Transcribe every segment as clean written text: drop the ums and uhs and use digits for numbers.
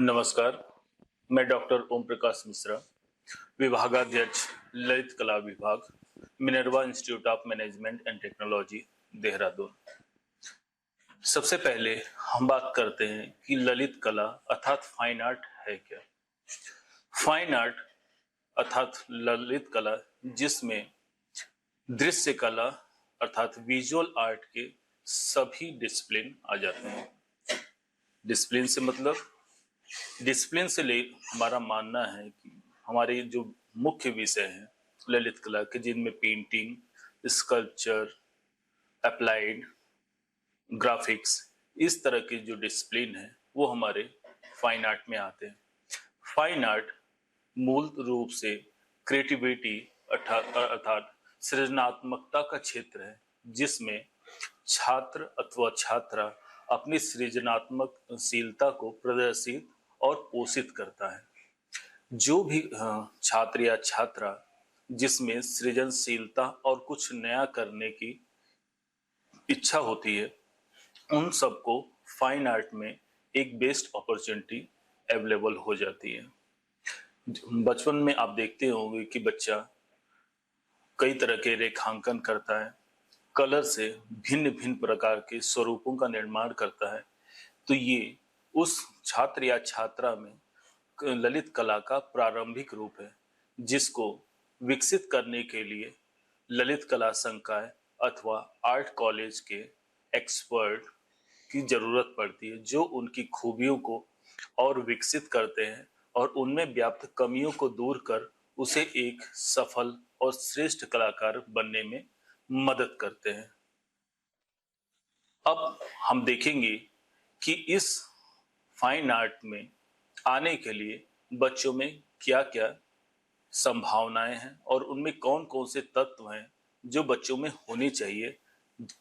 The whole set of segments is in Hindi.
नमस्कार, मैं डॉक्टर ओम प्रकाश मिश्रा, विभागाध्यक्ष ललित कला विभाग, Minerva institute of management and technology, Dehradun. सबसे पहले हम बात करते हैं कि ललित कला अर्थात फाइन आर्ट है क्या। फाइन आर्ट अर्थात ललित कला जिसमें दृश्य कला अर्थात विजुअल आर्ट के सभी डिसिप्लिन आ जाते हैं। डिसिप्लिन से मतलब डिसिप्लिन से ले हमारा मानना है कि हमारे जो मुख्य विषय हैं ललित कला के, जिनमें पेंटिंग, स्कल्पचर, अप्लाइड, ग्राफिक्स, इस तरह के जो डिसिप्लिन है वो हमारे फाइन आर्ट में आते हैं। फाइन आर्ट मूल रूप से क्रिएटिविटी अर्थात सृजनात्मकता का क्षेत्र है, जिसमें छात्र अथवा छात्रा अपनी सृजनात्मकशीलता को प्रदर्शित और पोषित करता है। जो भी छात्र या छात्रा जिसमें सृजनशीलता और कुछ नया करने की इच्छा होती है, उन सबको फाइन आर्ट में एक बेस्ट अपॉर्चुनिटी अवेलेबल हो जाती है। बचपन में आप देखते होंगे कि बच्चा कई तरह के रेखांकन करता है, कलर से भिन्न भिन्न प्रकार के स्वरूपों का निर्माण करता है। तो ये उस छात्र या छात्रा में ललित कला का प्रारंभिक रूप है, जिसको विकसित करने के लिए ललित कला संकाय अथवा आर्ट कॉलेज के एक्सपर्ट की जरूरत पड़ती है, जो उनकी खूबियों को और विकसित करते हैं और उनमें व्याप्त कमियों को दूर कर उसे एक सफल और श्रेष्ठ कलाकार बनने में मदद करते हैं। अब हम देखेंगे कि इस फाइन आर्ट में आने के लिए बच्चों में क्या क्या संभावनाएं हैं और उनमें कौन कौन से तत्व हैं जो बच्चों में होने चाहिए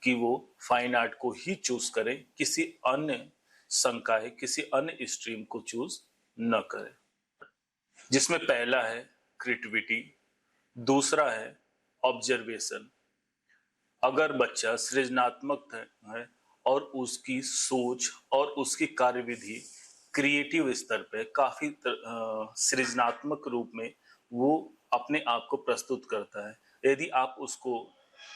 कि वो फाइन आर्ट को ही चूज करें, किसी अन्य संकाय, किसी अन्य स्ट्रीम को चूज न करें। जिसमें पहला है क्रिएटिविटी, दूसरा है ऑब्जर्वेशन। अगर बच्चा सृजनात्मक है और उसकी सोच और उसकी कार्यविधि क्रिएटिव स्तर पे काफी सृजनात्मक रूप में वो अपने आप को प्रस्तुत करता है, यदि आप उसको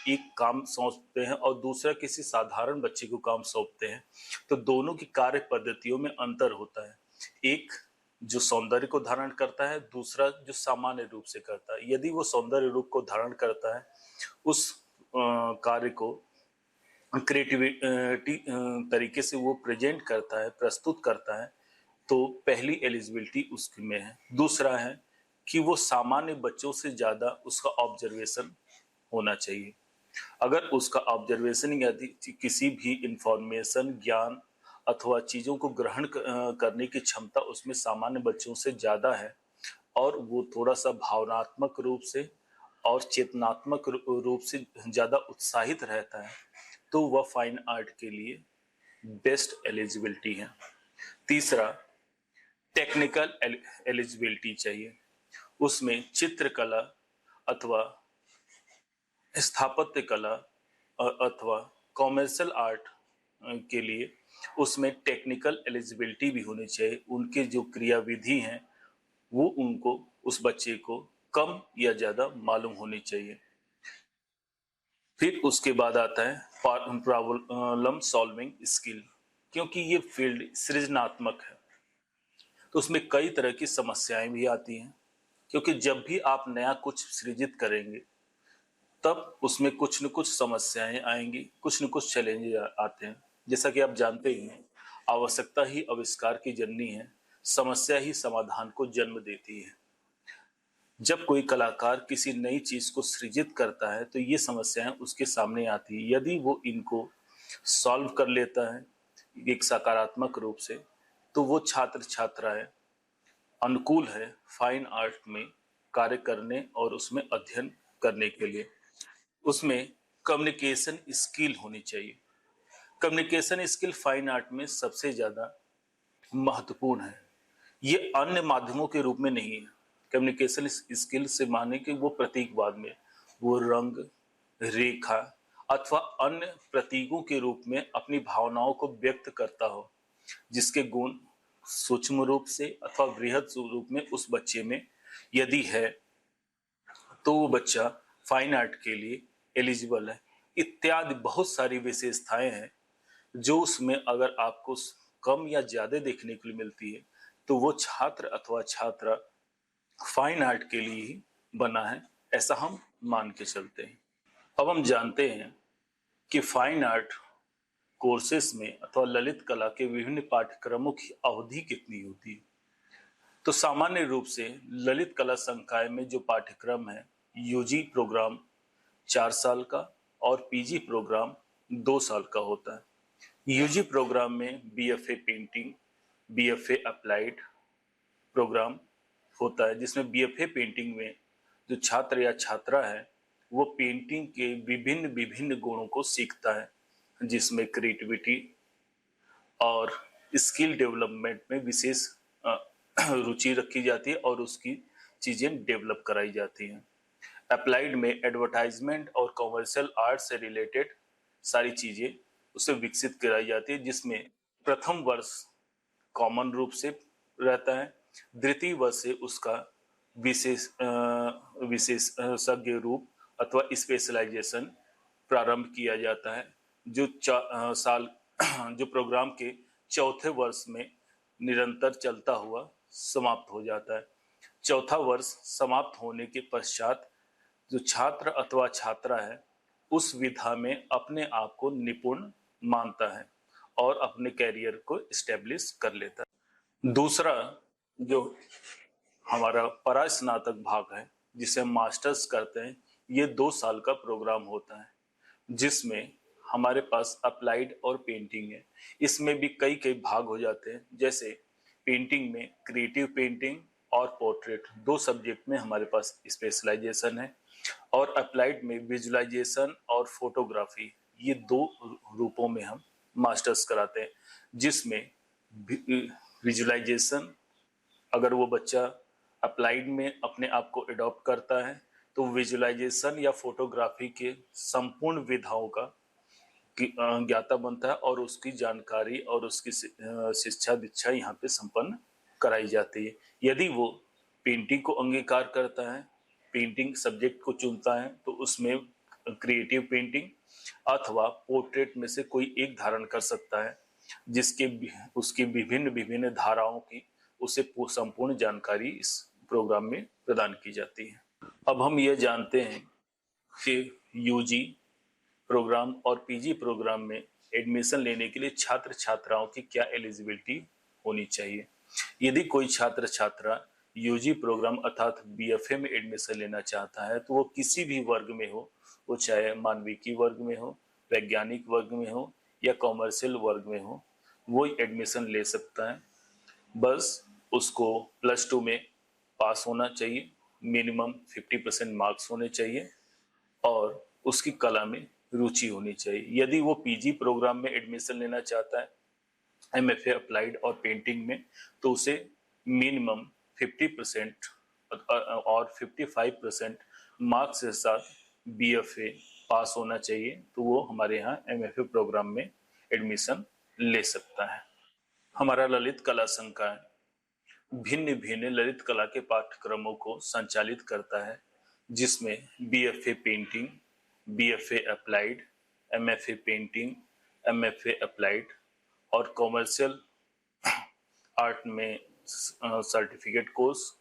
एक काम सौंपते हैं और दूसरा किसी साधारण बच्चे को काम सौंपते हैं, तो दोनों की कार्य पद्धतियों में अंतर होता है। एक जो सौंदर्य को धारण करता है, दूसरा जो सामान्य रूप से करता है। यदि वो सौंदर्य रूप को धारण करता है, उस कार्य को क्रिएटिविटी तरीके से वो प्रेजेंट करता है, प्रस्तुत करता है, तो पहली एलिजिबिलिटी उसकी में है। दूसरा है कि वो सामान्य बच्चों से ज्यादा उसका ऑब्जर्वेशन होना चाहिए। अगर उसका ऑब्जर्वेशन यदि किसी भी इंफॉर्मेशन, ज्ञान अथवा चीजों को ग्रहण करने की क्षमता उसमें सामान्य बच्चों से ज्यादा है और वो थोड़ा सा भावनात्मक रूप से और चेतनात्मक रूप से ज्यादा उत्साहित रहता है, तो वह फाइन आर्ट के लिए बेस्ट एलिजिबिलिटी है। तीसरा टेक्निकल एलिजिबिलिटी चाहिए। उसमें चित्रकला अथवा स्थापत्य कला अथवा कॉमर्शियल आर्ट के लिए उसमें टेक्निकल एलिजिबिलिटी भी होनी चाहिए। उनके जो क्रियाविधि हैं वो उनको, उस बच्चे को कम या ज्यादा मालूम होनी चाहिए। फिर उसके बाद आता है प्रॉब्लम सॉल्विंग स्किल, क्योंकि ये फील्ड सृजनात्मक है तो उसमें कई तरह की समस्याएं भी आती हैं, क्योंकि जब भी आप नया कुछ सृजित करेंगे तब उसमें कुछ न कुछ समस्याएं आएंगी, कुछ न कुछ चैलेंज आते हैं। जैसा कि आप जानते ही हैं, आवश्यकता ही आविष्कार की जननी है, समस्या ही समाधान को जन्म देती है। जब कोई कलाकार किसी नई चीज को सृजित करता है तो ये समस्याएं उसके सामने आती है। यदि वो इनको सॉल्व कर लेता है एक सकारात्मक रूप से, तो वो छात्र छात्राएं अनुकूल है फाइन आर्ट में कार्य करने और उसमें अध्ययन करने के लिए। उसमें कम्युनिकेशन स्किल होनी चाहिए। कम्युनिकेशन स्किल फाइन आर्ट में सबसे ज्यादा महत्वपूर्ण है। ये अन्य माध्यमों के रूप में नहीं है। कम्युनिकेशन स्किल से माने कि वो प्रतीकवाद में वो रंग, रेखा अथवा अन्य प्रतीकों के रूप में अपनी भावनाओं को व्यक्त करता हो, जिसके गुण सूक्ष्म रूप से अथवा वृहद रूप में उस बच्चे में यदि है तो वो बच्चा फाइन आर्ट के लिए एलिजिबल है। इत्यादि बहुत सारी विशेषताएं हैं जो उसमें अगर आपको कम या ज्यादा देखने के लिए मिलती है तो वो छात्र अथवा छात्रा फाइन आर्ट के लिए ही बना है, ऐसा हम मान के चलते हैं। अब हम जानते हैं कि फाइन आर्ट कोर्सेस में अथवा ललित कला के विभिन्न पाठ्यक्रमों की अवधि कितनी होती है। तो सामान्य रूप से ललित कला संकाय में जो पाठ्यक्रम है, यूजी प्रोग्राम 4 साल का और पीजी प्रोग्राम 2 साल का होता है। यूजी प्रोग्राम में BFA painting, BFA applied programme होता है, जिसमें बीएफए पेंटिंग में जो छात्र या छात्रा है वो पेंटिंग के विभिन्न विभिन्न गुणों को सीखता है, जिसमें क्रिएटिविटी और स्किल डेवलपमेंट में विशेष रुचि रखी जाती है और उसकी चीजें डेवलप कराई जाती हैं। अप्लाइड में एडवर्टाइजमेंट और कॉमर्शियल आर्ट से रिलेटेड सारी चीजें उसे विकसित कराई जाती है, जिसमें प्रथम वर्ष कॉमन रूप से रहता है, द्वितीय वर्ष से उसका विशेषज्ञ रूप अथवा स्पेशलाइजेशन प्रारंभ किया जाता है, जो साल जो प्रोग्राम के चौथे वर्ष में निरंतर चलता हुआ समाप्त हो जाता है। चौथा वर्ष समाप्त होने के पश्चात जो छात्र अथवा छात्रा है उस विधा में अपने आप को निपुण मानता है और अपने कैरियर को स्टेब्लिश कर लेता है। दूसरा जो हमारा परास्नातक भाग है जिसे हम मास्टर्स करते हैं, ये 2 साल का प्रोग्राम होता है, जिसमें हमारे पास अप्लाइड और पेंटिंग है। इसमें भी कई कई भाग हो जाते हैं, जैसे पेंटिंग में क्रिएटिव पेंटिंग और पोर्ट्रेट 2 सब्जेक्ट में हमारे पास स्पेशलाइजेशन है, और अप्लाइड में विजुअलाइजेशन और फोटोग्राफी, ये 2 रूपों में हम मास्टर्स कराते हैं, जिसमें विजुअलाइजेशन अगर वो बच्चा अप्लाइड में अपने आप को एडॉप्ट करता है तो विजुअलाइजेशन या फोटोग्राफी के संपूर्ण विधाओं का ज्ञाता बनता है और उसकी जानकारी और उसकी शिक्षा दीक्षा यहाँ पे संपन्न कराई जाती है। यदि वो पेंटिंग को अंगीकार करता है, पेंटिंग सब्जेक्ट को चुनता है, तो उसमें क्रिएटिव पेंटिंग अथवा पोर्ट्रेट में से कोई एक धारण कर सकता है, जिसके उसकी विभिन्न विभिन्न धाराओं की उसे संपूर्ण जानकारी इस प्रोग्राम में प्रदान की जाती है। अब हम ये जानते हैं कि यूजी प्रोग्राम और पीजी प्रोग्राम में एडमिशन लेने के लिए छात्र छात्राओं की क्या एलिजिबिलिटी होनी चाहिए। यदि कोई छात्र छात्रा यूजी प्रोग्राम अर्थात बीएफए में एडमिशन लेना चाहता है तो वो किसी भी वर्ग में हो, वो चाहे मानविकी वर्ग में हो, वैज्ञानिक वर्ग में हो या कॉमर्शियल वर्ग में हो, वो एडमिशन ले सकता है। बस उसको +2 में पास होना चाहिए, मिनिमम 50% मार्क्स होने चाहिए और उसकी कला में रुचि होनी चाहिए। यदि वो पीजी प्रोग्राम में एडमिशन लेना चाहता है एमएफए अप्लाइड और पेंटिंग में, तो उसे मिनिमम 50% और 55% मार्क्स के साथ बीएफए पास होना चाहिए, तो वो हमारे यहाँ एमएफए प्रोग्राम में एडमिशन ले सकता है। हमारा ललित कला संकाय भिन्न भिन्न ललित कला के पाठ्यक्रमों को संचालित करता है, जिसमें BFA painting, BFA applied, MFA painting, MFA applied और कॉमर्शियल आर्ट में सर्टिफिकेट कोर्स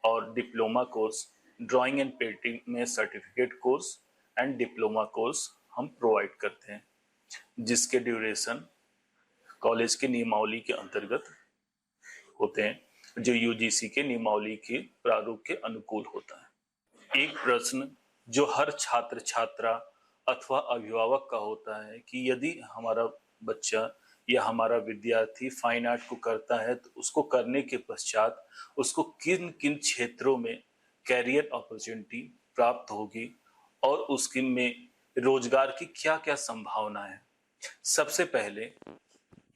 और diploma course, drawing and painting में certificate course and diploma course हम प्रोवाइड करते हैं, जिसके ड्यूरेशन कॉलेज के नियमावली के अंतर्गत होते हैं, जो यूजीसी के नियमावली के प्रारूप के अनुकूल होता है। एक प्रश्न जो हर छात्र छात्रा अथवा अभिभावक का होता है कि यदि हमारा बच्चा या हमारा विद्यार्थी फाइन आर्ट को करता है तो उसको करने के पश्चात उसको किन किन क्षेत्रों में कैरियर अपॉर्चुनिटी प्राप्त होगी और उसके में रोजगार की क्या क्या संभावना है। सबसे पहले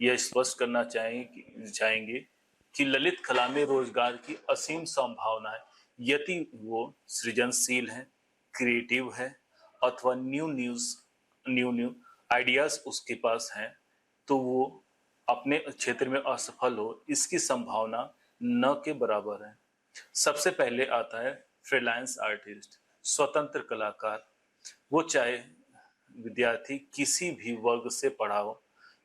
यह स्पष्ट करना चाहेंगे कि ललित कला में रोजगार की असीम संभावना है, यदि वो सृजनशील है, क्रिएटिव है अथवा न्यू आइडियाज उसके पास हैं, तो वो अपने क्षेत्र में असफल हो, इसकी संभावना न के बराबर है। सबसे पहले आता है फ्रीलांस आर्टिस्ट, स्वतंत्र कलाकार। वो चाहे विद्यार्थी किसी भी वर्ग से पढ़ा हो,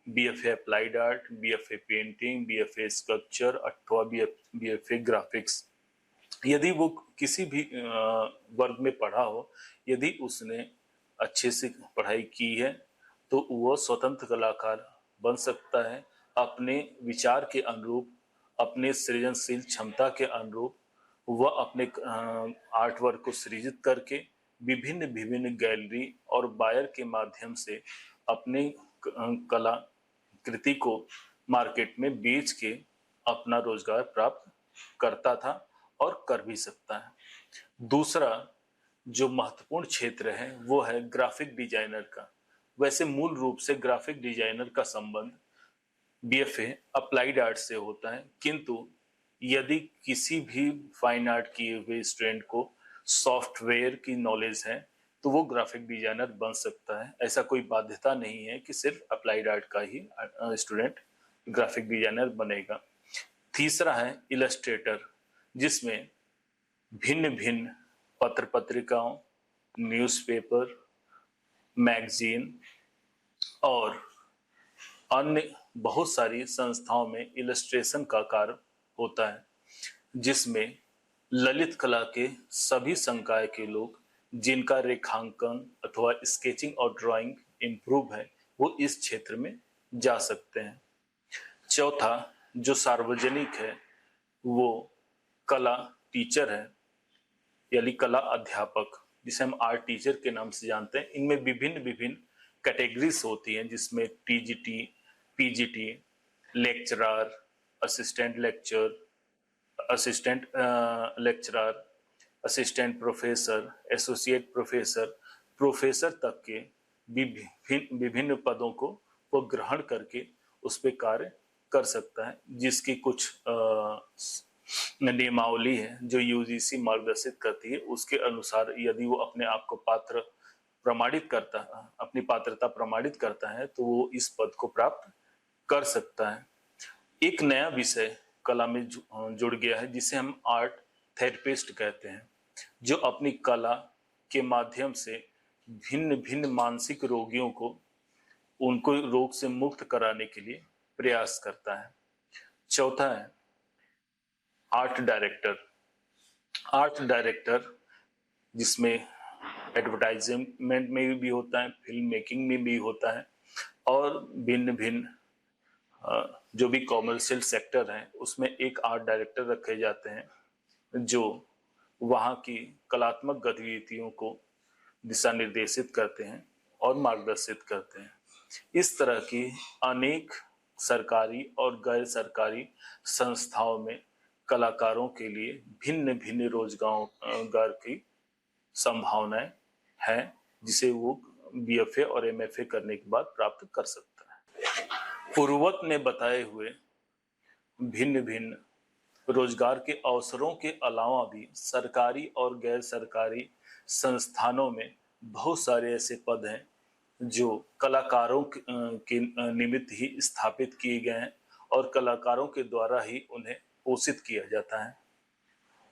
BFA applied art, BFA painting, BFA sculpture अथवा बीएफए ग्राफिक्स, यदि वो किसी भी वर्ग में पढ़ा हो, यदि उसने अच्छे से पढ़ाई की है तो वो स्वतंत्र कलाकार बन सकता है। अपने विचार के अनुरूप, अपने सृजनशील क्षमता के अनुरूप वह अपने आर्ट वर्क को सृजित करके विभिन्न विभिन्न गैलरी और बायर के माध्यम से अपने कला कृति को मार्केट में बेच के अपना रोजगार प्राप्त करता था और कर भी सकता है। दूसरा जो महत्वपूर्ण क्षेत्र है वो है ग्राफिक डिजाइनर का। वैसे मूल रूप से ग्राफिक डिजाइनर का संबंध बीएफए अप्लाइड आर्ट से होता है, किंतु यदि किसी भी फाइन आर्ट किए हुए स्टूडेंट को सॉफ्टवेयर की नॉलेज है तो वो ग्राफिक डिजाइनर बन सकता है। ऐसा कोई बाध्यता नहीं है कि सिर्फ अप्लाइड आर्ट का ही स्टूडेंट ग्राफिक डिजाइनर बनेगा। तीसरा है इलस्ट्रेटर, जिसमें भिन्न भिन्न पत्र पत्रिकाओं, न्यूज़पेपर, मैगजीन और अन्य बहुत सारी संस्थाओं में इलस्ट्रेशन का कार्य होता है, जिसमें ललित कला के सभी संकाय के लोग जिनका रेखांकन अथवा स्केचिंग और ड्राइंग इम्प्रूव है वो इस क्षेत्र में जा सकते हैं। चौथा जो सार्वजनिक है वो कला टीचर है, यानी कला अध्यापक, जिसे हम आर्ट टीचर के नाम से जानते हैं। इनमें विभिन्न विभिन्न कैटेगरीज होती हैं, जिसमें TGT, PGT, lecturer, assistant lecture, assistant lecturer, assistant professor, associate professor, professor तक के विभिन्न विभिन्न पदों को वो ग्रहण करके उस पर कार्य कर सकता है, जिसकी कुछ नियमावली है जो यूजीसी मार्गदर्शित करती है। उसके अनुसार यदि वो अपने आप को पात्र प्रमाणित करता है, अपनी पात्रता प्रमाणित करता है, तो वो इस पद को प्राप्त कर सकता है। एक नया विषय कला में जुड़ गया है जिसे हम आर्ट थेरेपिस्ट कहते हैं, जो अपनी कला के माध्यम से भिन्न भिन्न मानसिक रोगियों को उनको रोग से मुक्त कराने के लिए प्रयास करता है। चौथा है आर्ट डायरेक्टर। आर्ट डायरेक्टर जिसमें एडवर्टाइजमेंट में भी होता है, फिल्म मेकिंग में भी होता है और भिन्न भिन्न जो भी कॉमर्शियल सेक्टर हैं उसमें एक आर्ट डायरेक्टर रखे जाते हैं जो वहाँ की कलात्मक गतिविधियों को दिशा निर्देशित करते हैं और मार्गदर्शित करते हैं। इस तरह की अनेक सरकारी और गैर सरकारी संस्थाओं में कलाकारों के लिए भिन्न भिन्न रोजगार की संभावनाएं हैं, जिसे वो बीएफए और एमएफए करने के बाद प्राप्त कर सकता है। पूर्ववत ने बताए हुए भिन्न भिन्न रोजगार के अवसरों के अलावा भी सरकारी और गैर सरकारी संस्थानों में बहुत सारे ऐसे पद हैं जो कलाकारों के निमित्त ही स्थापित किए गए हैं और कलाकारों के द्वारा ही उन्हें पोषित किया जाता है।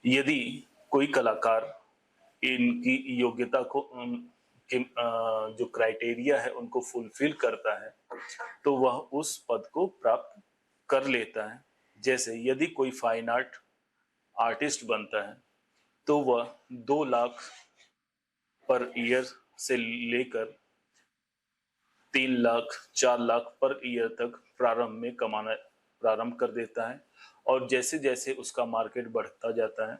यदि कोई कलाकार इनकी योग्यता को जो क्राइटेरिया है उनको फुलफिल करता है तो वह उस पद को प्राप्त कर लेता है। जैसे यदि कोई फाइन आर्ट आर्टिस्ट बनता है तो वह 2 लाख पर ईयर से लेकर 3 लाख 4 लाख पर ईयर तक प्रारंभ में कमाना प्रारंभ कर देता है और जैसे जैसे उसका मार्केट बढ़ता जाता है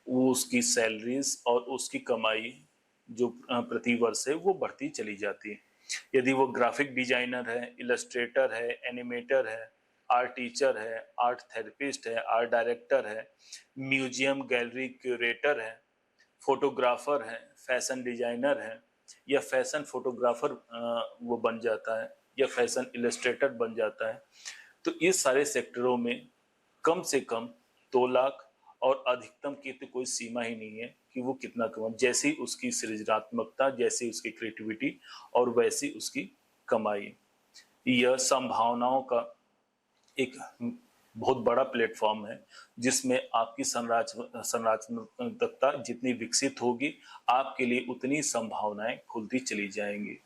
वो उसकी सैलरीज और उसकी कमाई जो प्रति वर्ष है वो बढ़ती चली जाती है। यदि वो ग्राफिक डिजाइनर है, इलस्ट्रेटर है, एनिमेटर है, आर्ट टीचर है, आर्ट थेरेपिस्ट है, आर्ट डायरेक्टर है, म्यूजियम गैलरी क्यूरेटर है, फोटोग्राफर है, फैशन डिजाइनर है या फैशन फोटोग्राफर वो बन जाता है या फैशन इलस्ट्रेटर बन जाता है, तो इस सारे सेक्टरों में कम से कम 2 लाख और अधिकतम की तो कोई सीमा ही नहीं है कि वो कितना कमाए। जैसी उसकी सृजनात्मकता, जैसी उसकी क्रिएटिविटी और वैसी उसकी कमाई। यह संभावनाओं का एक बहुत बड़ा प्लेटफॉर्म है जिसमें आपकी संरचनात्मकता जितनी विकसित होगी, आपके लिए उतनी संभावनाएं खुलती चली जाएंगी।